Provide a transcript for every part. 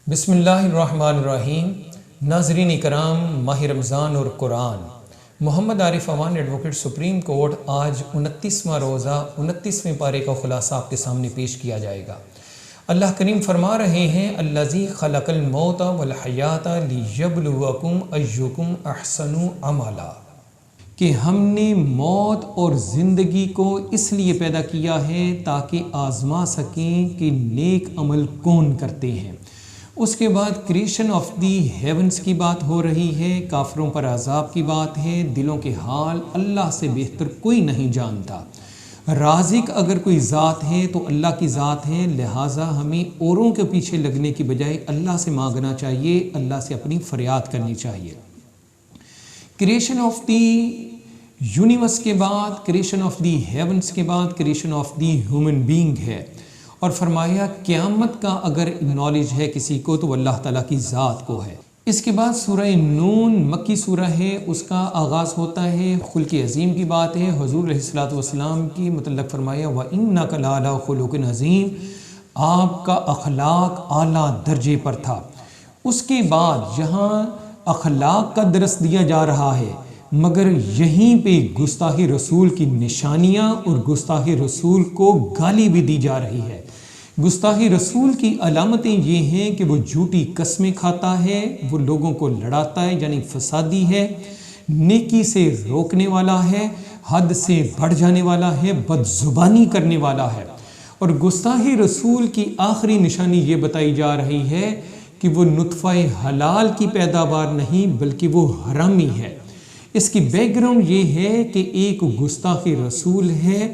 بسم اللہ الرحمن الرحیم۔ ناظرین کرام، ماہ رمضان اور قرآن، محمد عارف امان ایڈوکیٹ سپریم کورٹ آج 29واں روزہ 29ویں پارے کا خلاصہ آپ کے سامنے پیش کیا جائے گا۔ اللہ کریم فرما رہے ہیں الذی خلق الموت والحیات لیبلوکم ایکم احسن عملا، کہ ہم نے موت اور زندگی کو اس لیے پیدا کیا ہے تاکہ آزما سکیں کہ نیک عمل کون کرتے ہیں۔ اس کے بعد کریشن آف دی ہیونز کی بات ہو رہی ہے، کافروں پر عذاب کی بات ہے، دلوں کے حال اللہ سے بہتر کوئی نہیں جانتا۔ رازق اگر کوئی ذات ہے تو اللہ کی ذات ہے، لہٰذا ہمیں اوروں کے پیچھے لگنے کی بجائے اللہ سے مانگنا چاہیے، اللہ سے اپنی فریاد کرنی چاہیے۔ کریشن آف دی یونیورس کے بعد، کریشن آف دی ہیونز کے بعد creation of the human being ہے، اور فرمایا قیامت کا اگر نالج ہے کسی کو تو اللہ تعالیٰ کی ذات کو ہے۔ اس کے بعد سورہ نون مکی سورہ ہے، اس کا آغاز ہوتا ہے خلق عظیم کی بات ہے، حضور علیہ الصلوۃ والسلام کی متعلق فرمایا وَإِنَّكَ لَعَلَىٰ خُلُقٍ عَظِيمٍ، آپ کا اخلاق اعلیٰ درجے پر تھا۔ اس کے بعد یہاں اخلاق کا درس دیا جا رہا ہے، مگر یہیں پہ گستاخی رسول کی نشانیاں اور گستاخی رسول کو گالی بھی دی جا رہی ہے۔ گستاخی رسول کی علامتیں یہ ہیں کہ وہ جھوٹی قسمیں کھاتا ہے، وہ لوگوں کو لڑاتا ہے یعنی فسادی ہے، نیکی سے روکنے والا ہے، حد سے بڑھ جانے والا ہے، بد زبانی کرنے والا ہے۔ اور گستاخی رسول کی آخری نشانی یہ بتائی جا رہی ہے کہ وہ نطفہ حلال کی پیداوار نہیں بلکہ وہ حرامی ہے۔ اس کی بیک گراؤنڈ یہ ہے کہ ایک گستاخی رسول ہے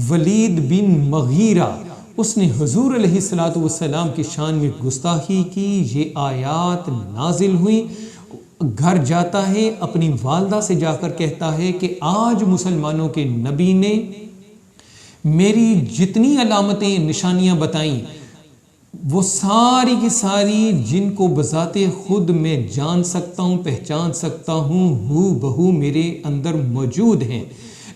ولید بن مغیرہ، اس نے حضور علیہ الصلوۃ والسلام کی شان میں گستاخی کی۔ یہ آیات نازل ہوئی، گھر جاتا ہے اپنی والدہ سے جا کر کہتا ہے کہ آج مسلمانوں کے نبی نے میری جتنی علامتیں نشانیاں بتائیں وہ ساری کی ساری جن کو بذات خود میں جان سکتا ہوں، پہچان سکتا ہوں، ہو بہو میرے اندر موجود ہیں،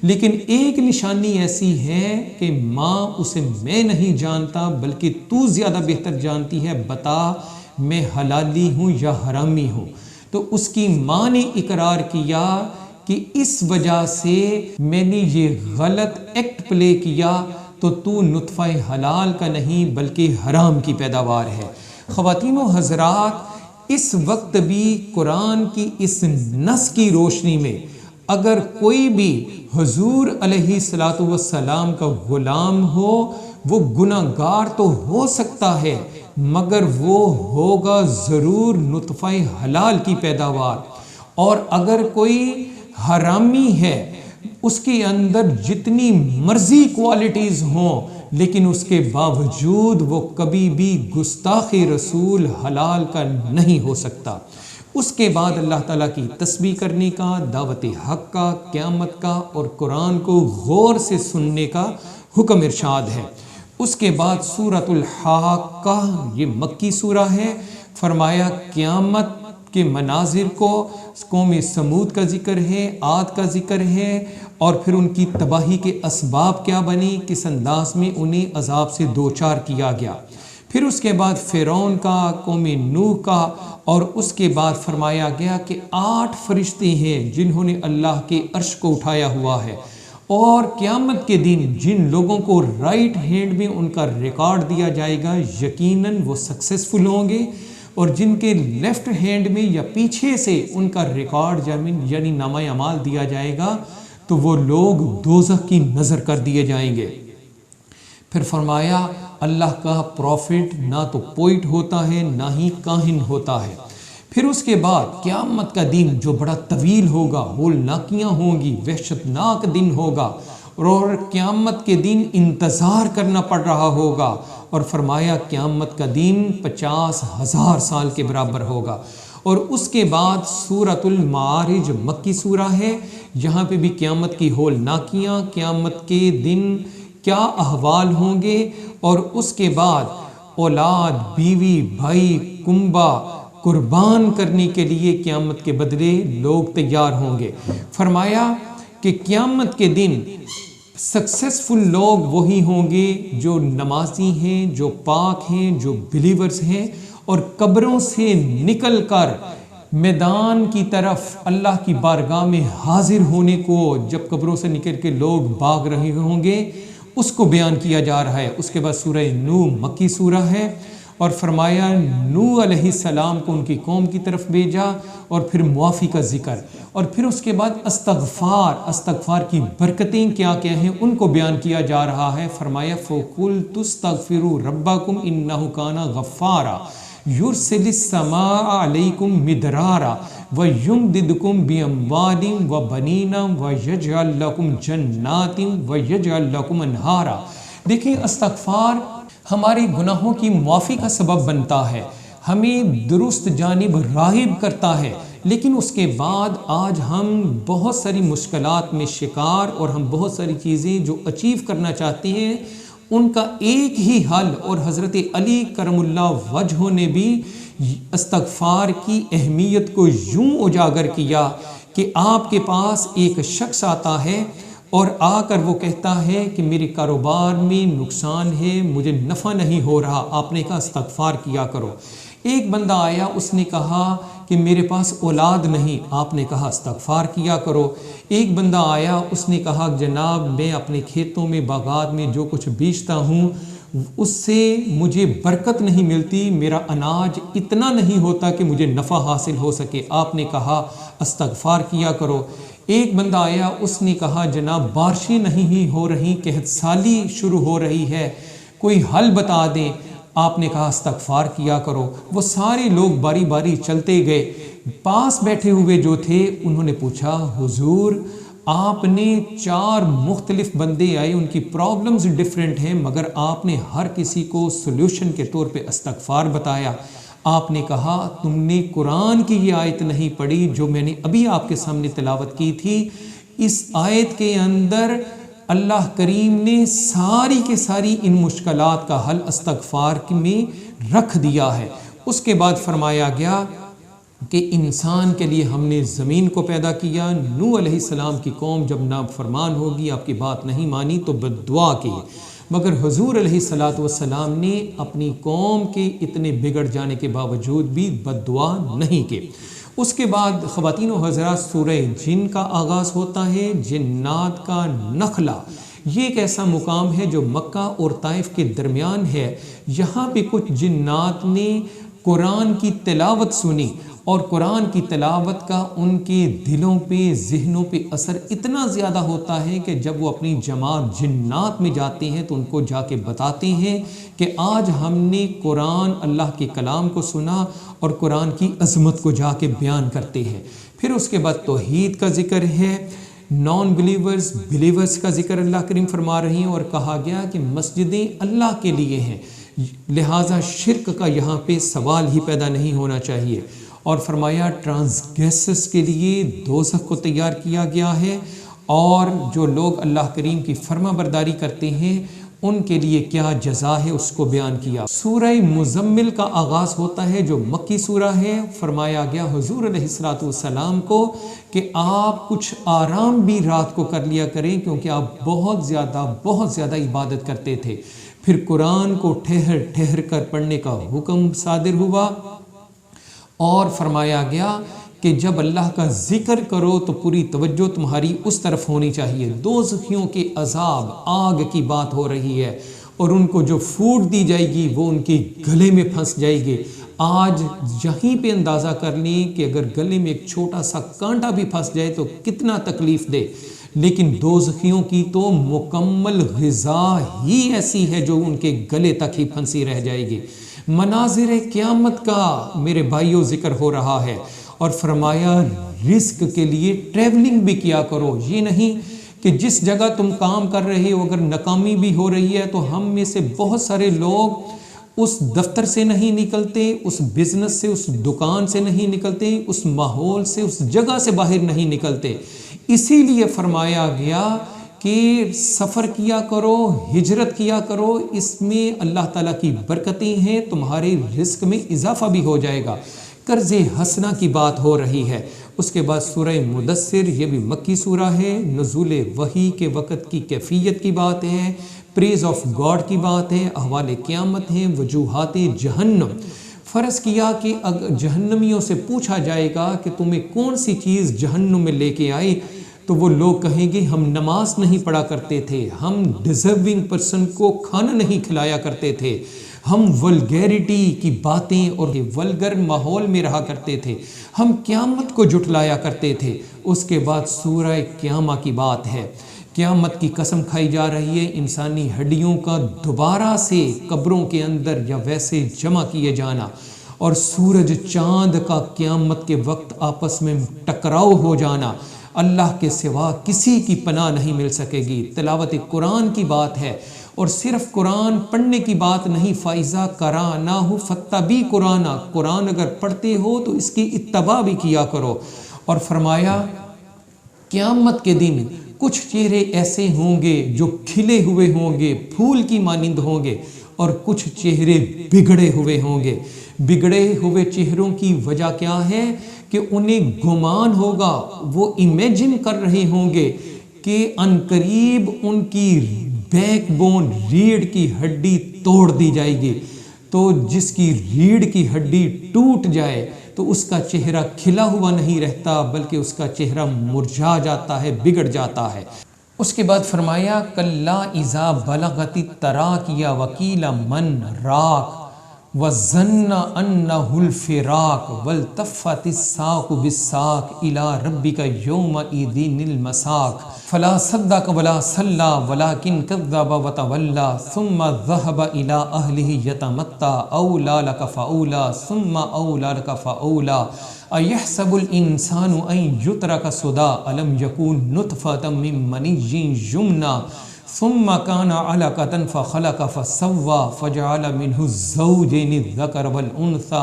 لیکن ایک نشانی ایسی ہے کہ ماں اسے میں نہیں جانتا بلکہ تو زیادہ بہتر جانتی ہے، بتا میں حلالی ہوں یا حرامی ہوں۔ تو اس کی ماں نے اقرار کیا کہ اس وجہ سے میں نے یہ غلط ایکٹ پلے کیا، تو نطفہ حلال کا نہیں بلکہ حرام کی پیداوار ہے۔ خواتین و حضرات، اس وقت بھی قرآن کی اس نص کی روشنی میں اگر کوئی بھی حضور علیہ الصلوۃ والسلام کا غلام ہو، وہ گناہ گار تو ہو سکتا ہے مگر وہ ہوگا ضرور نطفہ حلال کی پیداوار، اور اگر کوئی حرامی ہے اس کے اندر جتنی مرضی کوالٹیز ہوں لیکن اس کے باوجود وہ کبھی بھی گستاخی رسول حلال کا نہیں ہو سکتا۔ اس کے بعد اللہ تعالیٰ کی تسبیح کرنے کا، دعوت حق کا، قیامت کا اور قرآن کو غور سے سننے کا حکم ارشاد ہے۔ اس کے بعد سورۃ الحاقہ، یہ مکی سورہ ہے، فرمایا قیامت کے مناظر کو، قوم سمود کا ذکر ہے، عاد کا ذکر ہے، اور پھر ان کی تباہی کے اسباب کیا بنی، کس انداز میں انہیں عذاب سے دوچار کیا گیا۔ پھر اس کے بعد فرعون کا، قوم نوح کا، اور اس کے بعد فرمایا گیا کہ 8 فرشتے ہیں جنہوں نے اللہ کے عرش کو اٹھایا ہوا ہے، اور قیامت کے دن جن لوگوں کو رائٹ ہینڈ میں ان کا ریکارڈ دیا جائے گا یقیناً وہ سکسیسفل ہوں گے، اور جن کے لیفٹ ہینڈ میں یا پیچھے سے ان کا ریکارڈ یعنی نامہ اعمال دیا جائے گا تو وہ لوگ دوزخ کی نظر کر دیے جائیں گے۔ پھر فرمایا اللہ کا پروفٹ نہ تو پوئٹ ہوتا ہے نہ ہی کاہن ہوتا ہے۔ پھر اس کے بعد قیامت کا دن جو بڑا طویل ہوگا، ہولناکیاں ہوں گی، وحشتناک دن ہوگا، اور قیامت کے دن انتظار کرنا پڑ رہا ہوگا، اور فرمایا قیامت کا دن 50,000 سال کے برابر ہوگا۔ اور اس کے بعد سورۃ المعارج مکی سورہ ہے، یہاں پہ بھی قیامت کی ہولناکیاں، قیامت کے دن کیا احوال ہوں گے، اور اس کے بعد اولاد، بیوی، بھائی، کنبہ قربان کرنے کے لیے قیامت کے بدلے لوگ تیار ہوں گے۔ فرمایا کہ قیامت کے دن سکسیسفل لوگ وہی ہوں گے جو نمازی ہیں، جو پاک ہیں، جو بلیورز ہیں، اور قبروں سے نکل کر میدان کی طرف اللہ کی بارگاہ میں حاضر ہونے کو، جب قبروں سے نکل کے لوگ بھاگ رہے ہوں گے، اس کو بیان کیا جا رہا ہے۔ اس کے بعد سورہ نوح مکی سورہ ہے، اور فرمایا نوح علیہ السلام کو ان کی قوم کی طرف بھیجا، اور پھر معافی کا ذکر، اور پھر اس کے بعد استغفار کی برکتیں کیا کیا ہیں ان کو بیان کیا جا رہا ہے۔ فرمایا فَقُلْتُ اسْتَغْفِرُوا رَبَّكُمْ إِنَّهُ كَانَ غَفَّارًا يُرْسِلِ السَّمَاءَ عَلَيْكُمْ مِدْرَارًا وَيُمْدِدْكُمْ بِأَمْوَالٍ وَبَنِينَ وَيَجْعَلْ لَكُمْ جَنَّاتٍ وَيَجْعَلْ لَكُمْ أَنْهَارًا۔ دیکھیں استغفار ہمارے گناہوں کی معافی کا سبب بنتا ہے، ہمیں درست جانب راغب کرتا ہے، لیکن اس کے بعد آج ہم بہت ساری مشکلات میں شکار، اور ہم بہت ساری چیزیں جو اچیو کرنا چاہتے ہیں ان کا ایک ہی حل، اور حضرت علی کرم اللہ وجہہ نے بھی استغفار کی اہمیت کو یوں اجاگر کیا کہ آپ کے پاس ایک شخص آتا ہے اور آ کر وہ کہتا ہے کہ میرے کاروبار میں نقصان ہے، مجھے نفع نہیں ہو رہا، آپ نے کہا استغفار کیا کرو۔ ایک بندہ آیا، اس نے کہا کہ میرے پاس اولاد نہیں، آپ نے کہا استغفار کیا کرو۔ ایک بندہ آیا، اس نے کہا جناب میں اپنے کھیتوں میں باغات میں جو کچھ بیچتا ہوں اس سے مجھے برکت نہیں ملتی، میرا اناج اتنا نہیں ہوتا کہ مجھے نفع حاصل ہو سکے، آپ نے کہا استغفار کیا کرو۔ ایک بندہ آیا، اس نے کہا جناب بارشیں نہیں ہو رہی، قحط سالی شروع ہو رہی ہے، کوئی حل بتا دیں، آپ نے کہا استغفار کیا کرو۔ وہ سارے لوگ باری باری چلتے گئے، پاس بیٹھے ہوئے جو تھے انہوں نے پوچھا حضور آپ نے 4 مختلف بندے آئے، ان کی پرابلمز ڈیفرنٹ ہیں، مگر آپ نے ہر کسی کو سولوشن کے طور پہ استغفار بتایا۔ آپ نے کہا تم نے قرآن کی یہ آیت نہیں پڑھی جو میں نے ابھی آپ کے سامنے تلاوت کی تھی، اس آیت کے اندر اللہ کریم نے ساری کے ساری ان مشکلات کا حل استغفار میں رکھ دیا ہے۔ اس کے بعد فرمایا گیا کہ انسان کے لیے ہم نے زمین کو پیدا کیا، نوح علیہ السلام کی قوم جب نافرمان ہوگی، آپ کی بات نہیں مانی تو بد دعا کی، مگر حضور علیہ السلام نے اپنی قوم کے اتنے بگڑ جانے کے باوجود بھی بد دعا نہیں کی۔ اس کے بعد خواتین و حضرات سورہ جن کا آغاز ہوتا ہے، جنات کا نخلا۔ یہ ایک ایسا مقام ہے جو مکہ اور طائف کے درمیان ہے۔ یہاں پہ کچھ جنات نے قرآن کی تلاوت سنی، اور قرآن کی تلاوت کا ان کے دلوں پہ ذہنوں پہ اثر اتنا زیادہ ہوتا ہے کہ جب وہ اپنی جماعت جنات میں جاتے ہیں تو ان کو جا کے بتاتے ہیں کہ آج ہم نے قرآن اللہ کے کلام کو سنا، اور قرآن کی عظمت کو جا کے بیان کرتے ہیں۔ پھر اس کے بعد توحید کا ذکر ہے، نان بلیورز بلیورز کا ذکر اللہ کریم فرما رہی ہیں، اور کہا گیا کہ مسجدیں اللہ کے لیے ہیں، لہٰذا شرک کا یہاں پہ سوال ہی پیدا نہیں ہونا چاہیے۔ اور فرمایا ٹرانسگریسرز کے لیے دوزخ کو تیار کیا گیا ہے، اور جو لوگ اللہ کریم کی فرما برداری کرتے ہیں ان کے لیے کیا جزا ہے اس کو بیان کیا۔ سورہ مزمل کا آغاز ہوتا ہے جو مکی سورہ ہے۔ فرمایا گیا حضور علیہ السلام کو کہ آپ کچھ آرام بھی رات کو کر لیا کریں، کیونکہ آپ بہت زیادہ عبادت کرتے تھے۔ پھر قرآن کو ٹھہر ٹھہر کر پڑھنے کا حکم صادر ہوا، اور فرمایا گیا کہ جب اللہ کا ذکر کرو تو پوری توجہ تمہاری اس طرف ہونی چاہیے۔ دوزخیوں کے عذاب، آگ کی بات ہو رہی ہے، اور ان کو جو فوڈ دی جائے گی وہ ان کے گلے میں پھنس جائے گی۔ آج یہیں پہ اندازہ کر لیں کہ اگر گلے میں ایک چھوٹا سا کانٹا بھی پھنس جائے تو کتنا تکلیف دے، لیکن دوزخیوں کی تو مکمل غذا ہی ایسی ہے جو ان کے گلے تک ہی پھنسی رہ جائے گی۔ مناظر قیامت کا میرے بھائیوں ذکر ہو رہا ہے، اور فرمایا رزق کے لیے ٹریولنگ بھی کیا کرو۔ یہ نہیں کہ جس جگہ تم کام کر رہے ہو اگر ناکامی بھی ہو رہی ہے تو ہم میں سے بہت سارے لوگ اس دفتر سے نہیں نکلتے، اس بزنس سے، اس دکان سے نہیں نکلتے، اس ماحول سے، اس جگہ سے باہر نہیں نکلتے۔ اسی لیے فرمایا گیا کہ سفر کیا کرو، ہجرت کیا کرو، اس میں اللہ تعالیٰ کی برکتیں ہیں، تمہارے رزق میں اضافہ بھی ہو جائے گا۔ قرض حسنہ کی بات ہو رہی ہے۔ اس کے بعد سورہ مدثر، یہ بھی مکی سورہ ہے، نزول وحی کے وقت کی کیفیت کی بات ہے، پریز آف گاڈ کی بات ہے، احوال قیامت ہیں، وجوہات جہنم۔ فرض کیا کہ اگر جہنمیوں سے پوچھا جائے گا کہ تمہیں کون سی چیز جہنم میں لے کے آئی، تو وہ لوگ کہیں گے ہم نماز نہیں پڑھا کرتے تھے، ہم ڈیزرونگ پرسن کو کھانا نہیں کھلایا کرتے تھے، ہم ولگیرٹی کی باتیں اور ولگر ماحول میں رہا کرتے تھے، ہم قیامت کو جھٹلایا کرتے تھے۔ اس کے بعد سورہ قیامہ کی بات ہے، قیامت کی قسم کھائی جا رہی ہے، انسانی ہڈیوں کا دوبارہ سے قبروں کے اندر یا ویسے جمع کیے جانا، اور سورج چاند کا قیامت کے وقت آپس میں ٹکراؤ ہو جانا۔ اللہ کے سوا کسی کی پناہ نہیں مل سکے گی۔ تلاوت قرآن کی بات ہے، اور صرف قرآن پڑھنے کی بات نہیں، فائزہ قرأناہ فاتبع قرآن، قرآن اگر پڑھتے ہو تو اس کی اتباع بھی کیا کرو۔ اور فرمایا قیامت کے دن کچھ چہرے ایسے ہوں گے جو کھلے ہوئے ہوں گے، پھول کی مانند ہوں گے، اور کچھ چہرے بگڑے ہوئے ہوں گے۔ بگڑے ہوئے چہروں کی وجہ کیا ہے کہ انہیں گمان ہوگا، وہ امیجن کر رہے ہوں گے کہ عنقریب ان کی بیک بون، ریڑھ کی ہڈی توڑ دی جائے گی۔ تو جس کی ریڑھ کی ہڈی ٹوٹ جائے تو اس کا چہرہ کھلا ہوا نہیں رہتا، بلکہ اس کا چہرہ مرجھا جاتا ہے، بگڑ جاتا ہے۔ اس کے بعد فرمایا کلا اذا بلغت التراقی وقیل من راق وظن انہ الفراق والتفت الساق بالساق الی ربک یومئذ المساق فلا صدق ولا صلی ولکن کذب وتولی ثم ذهب الی اہلہ یتمطى اولی لک فاولی ثم اولی لک فاولی ایحسب الانسان ان یترک سدی الم یکن نطفۃ من منی یمنی ثم كان علقة فخلق فسوى فجعل منه الزوجين الذكر والأنثى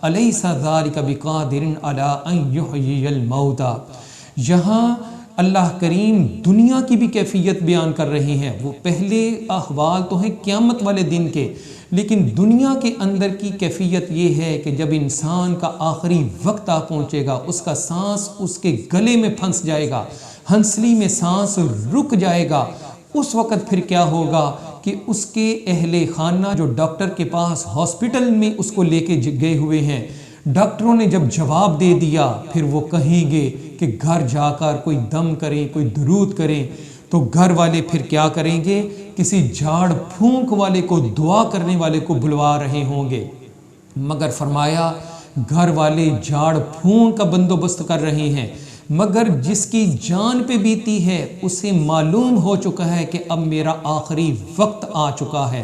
أليس ذلك بقادر على أن يحيي الموتى۔ یہاں اللہ کریم دنیا کی بھی کیفیت بیان کر رہے ہیں۔ وہ پہلے احوال تو ہیں قیامت والے دن کے، لیکن دنیا کے اندر کی کیفیت یہ ہے کہ جب انسان کا آخری وقت آ پہنچے گا، اس کا سانس اس کے گلے میں پھنس جائے گا، ہنسلی میں سانس رک جائے گا، اس وقت پھر کیا ہوگا کہ اس کے اہل خانہ جو ڈاکٹر کے پاس ہاسپٹل میں اس کو لے کے گئے ہوئے ہیں، ڈاکٹروں نے جب جواب دے دیا، پھر وہ کہیں گے کہ گھر جا کر کوئی دم کریں، کوئی درود کریں، تو گھر والے پھر کیا کریں گے؟ کسی جھاڑ پھونک والے کو، دعا کرنے والے کو بلوا رہے ہوں گے، مگر فرمایا گھر والے جھاڑ پھونک کا بندوبست کر رہے ہیں، مگر جس کی جان پہ بیتی ہے اسے معلوم ہو چکا ہے کہ اب میرا آخری وقت آ چکا ہے۔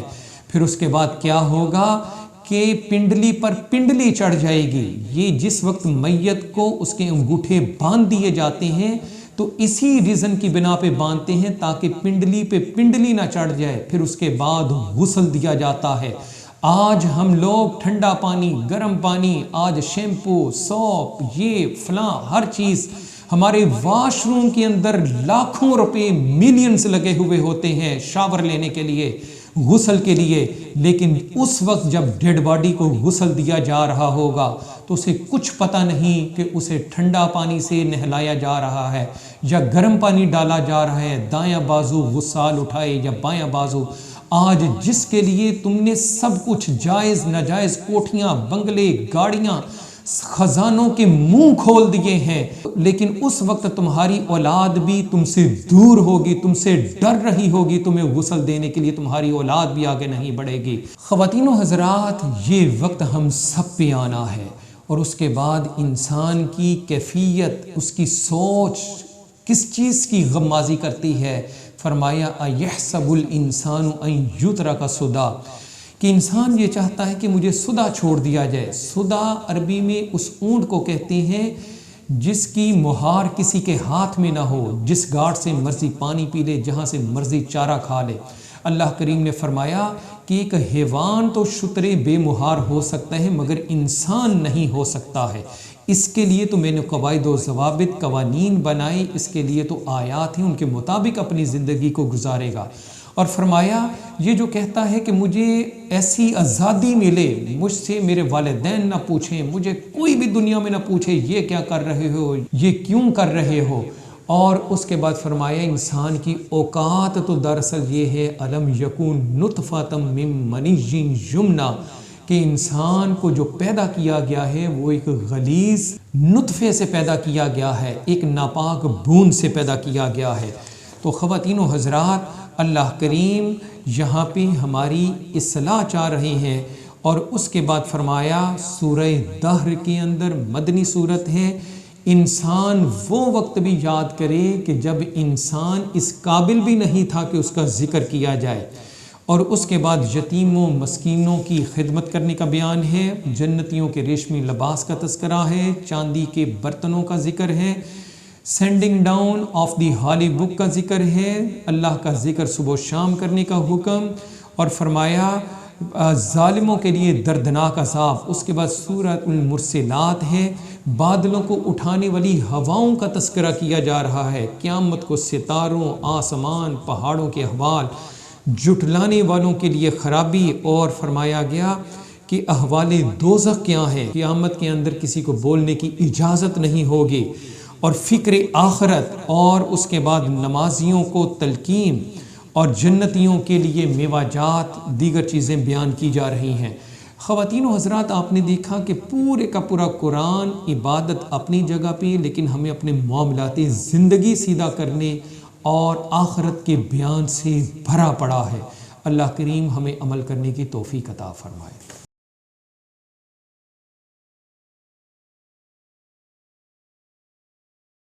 پھر اس کے بعد کیا ہوگا کہ پنڈلی پر پنڈلی چڑھ جائے گی۔ یہ جس وقت میت کو اس کے انگوٹھے باندھ دیے جاتے ہیں تو اسی ریزن کی بنا پہ باندھتے ہیں تاکہ پنڈلی پہ پنڈلی نہ چڑھ جائے۔ پھر اس کے بعد غسل دیا جاتا ہے۔ آج ہم لوگ ٹھنڈا پانی، گرم پانی، آج شیمپو، سوپ، یہ فلاں ہر چیز، ہمارے واش روم کے اندر لاکھوں روپے، ملینز لگے ہوئے ہوتے ہیں شاور لینے کے لیے، غسل کے لیے، لیکن اس وقت جب ڈیڈ باڈی کو غسل دیا جا رہا ہوگا تو اسے کچھ پتہ نہیں کہ اسے ٹھنڈا پانی سے نہلایا جا رہا ہے یا گرم پانی ڈالا جا رہا ہے، دایاں بازو غسال اٹھائے یا بایاں بازو۔ آج جس کے لیے تم نے سب کچھ جائز ناجائز، کوٹھیاں، بنگلے، گاڑیاں، خزانوں کے منہ کھول دیے ہیں، لیکن اس وقت تمہاری اولاد بھی تم سے دور ہوگی، تم سے ڈر رہی ہوگی، تمہیں غسل دینے کے لیے تمہاری اولاد بھی آگے نہیں بڑھے گی۔ خواتین و حضرات، یہ وقت ہم سب پہ آنا ہے، اور اس کے بعد انسان کی کیفیت، اس کی سوچ کس چیز کی غمازی کرتی ہے۔ فرمایا ایحسب الانسان ان یترک سدی، کہ انسان یہ چاہتا ہے کہ مجھے سدا چھوڑ دیا جائے۔ سدا عربی میں اس اونٹ کو کہتے ہیں جس کی مہار کسی کے ہاتھ میں نہ ہو، جس گاڑ سے مرضی پانی پی لے، جہاں سے مرضی چارہ کھا لے۔ اللہ کریم نے فرمایا کہ ایک حیوان تو شترے بے مہار ہو سکتا ہے مگر انسان نہیں ہو سکتا ہے۔ اس کے لیے تو میں نے قواعد و ضوابط، قوانین بنائے، اس کے لیے تو آیات ہیں، ان کے مطابق اپنی زندگی کو گزارے گا۔ اور فرمایا یہ جو کہتا ہے کہ مجھے ایسی آزادی ملے، مجھ سے میرے والدین نہ پوچھیں، مجھے کوئی بھی دنیا میں نہ پوچھے یہ کیا کر رہے ہو، یہ کیوں کر رہے ہو، اور اس کے بعد فرمایا انسان کی اوقات تو دراصل یہ ہے الم یکون نطفۃ من منی یمنی، کہ انسان کو جو پیدا کیا گیا ہے وہ ایک غلیظ نطفے سے پیدا کیا گیا ہے، ایک ناپاک بوند سے پیدا کیا گیا ہے۔ تو خواتین و حضرات، اللہ کریم یہاں پہ ہماری اصلاح چاہ رہے ہیں، اور اس کے بعد فرمایا سورہ دہر کے اندر مدنی صورت ہے، انسان وہ وقت بھی یاد کرے کہ جب انسان اس قابل بھی نہیں تھا کہ اس کا ذکر کیا جائے۔ اور اس کے بعد یتیموں مسکینوں کی خدمت کرنے کا بیان ہے، جنتیوں کے ریشمی لباس کا تذکرہ ہے، چاندی کے برتنوں کا ذکر ہے، سینڈنگ ڈاؤن آف دی ہالی بک کا ذکر ہے، اللہ کا ذکر صبح و شام کرنے کا حکم، اور فرمایا ظالموں کے لیے دردناک عذاب۔ اس کے بعد سورۃ المرسلات ہے، بادلوں کو اٹھانے والی ہواؤں کا تذکرہ کیا جا رہا ہے، قیامت کو ستاروں، آسمان، پہاڑوں کے احوال، جھٹلانے والوں کے لیے خرابی، اور فرمایا گیا کہ احوال دوزخ کیا ہے، قیامت کے اندر کسی کو بولنے کی اجازت نہیں ہوگی، اور فکر آخرت، اور اس کے بعد نمازیوں کو تلقین، اور جنتیوں کے لیے میوہ جات، دیگر چیزیں بیان کی جا رہی ہیں۔ خواتین و حضرات، آپ نے دیکھا کہ پورے کا پورا قرآن عبادت اپنی جگہ پہ، لیکن ہمیں اپنے معاملات زندگی سیدھا کرنے اور آخرت کے بیان سے بھرا پڑا ہے۔ اللہ کریم ہمیں عمل کرنے کی توفیق عطا فرمائے۔